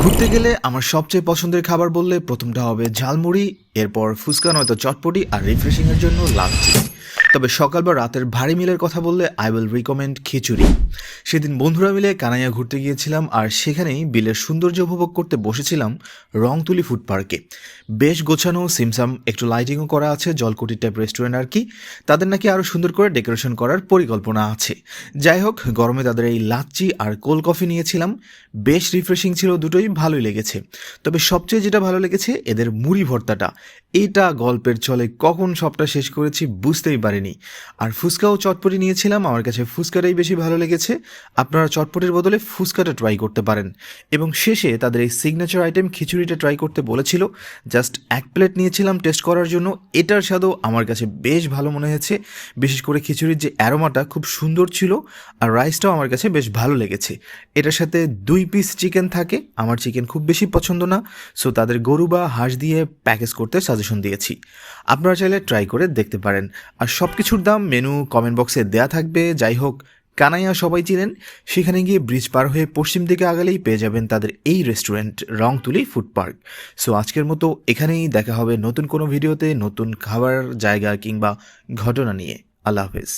ঘুরতে গেলে আমার সবচেয়ে পছন্দের খাবার বললে প্রথমটা হবে ঝালমুড়ি, এরপর ফুচকা নয়তো চটপটি আর রিফ্রেশিংয়ের জন্য লাচ্ছি। তবে সকাল বা রাতের ভারী মিলের কথা বললে আই উইল রিকমেন্ড খিচুড়ি। সেদিন বন্ধুরা মিলে কানাইয়া ঘুরতে গিয়েছিলাম আর সেখানেই বিলের সৌন্দর্য উপভোগ করতে বসেছিলাম রংতুলি ফুড পার্কে। বেশ গোছানো, সিমসাম, একটু লাইটিংও করা আছে, জলকুটি টাইপ রেস্টুরেন্ট আর কি। তাদের নাকি আরও সুন্দর করে ডেকোরেশন করার পরিকল্পনা আছে। যাই হোক, গরমে তাদের এই লাচ্ছি আর কোল্ড কফি নিয়েছিলাম। বেশ রিফ্রেশিং ছিল, দুটোই ভালোই লেগেছে। তবে সবচেয়ে যেটা ভালো লেগেছে এদের মুড়ি ভর্তাটা। এটা গল্পের ছলে কখন সবটা শেষ করেছি বুঝতেই পারিনি। আর ফুচকা ও চটপটি নিয়েছিলাম, আমার কাছে ফুচকাটাই বেশি ভালো লেগেছে। আপনারা চটপটির বদলে ফুচকাটা ট্রাই করতে পারেন। এবং শেষে তাদের এই সিগনেচার আইটেম খিচুড়িটা ট্রাই করতে বলেছিল। জাস্ট এক প্লেট নিয়েছিলাম টেস্ট করার জন্য। এটার স্বাদও আমার কাছে বেশ ভালো মনে হয়েছে। বিশেষ করে খিচুড়ির যে অ্যারোমাটা খুব সুন্দর ছিল, আর রাইসটাও আমার কাছে বেশ ভালো লেগেছে। এটার সাথে 2 পিস চিকেন থাকে, আমার চিকেন খুব বেশি পছন্দ না, সো তাদের গরু বা হাঁস দিয়ে প্যাকেজ করতে সাজেশন দিয়েছি। আপনারা চাইলে ট্রাই করে দেখতে পারেন। আর সব কিছুর দাম মেনু কমেন্ট বক্সে দেয়া থাকবে। যাই হোক, কানাইয়া সবাই চিনেন। সেখানে গিয়ে ব্রিজ পার হয়ে পশ্চিম দিকে আগালেই পেয়ে যাবেন তাদের এই রেস্টুরেন্ট রংতুলি ফুড পার্ক। সো আজকের মতো এখানেই দেখা হবে নতুন কোনো ভিডিওতে, নতুন খাবার জায়গা কিংবা ঘটনা নিয়ে। আল্লাহ হাফেজ।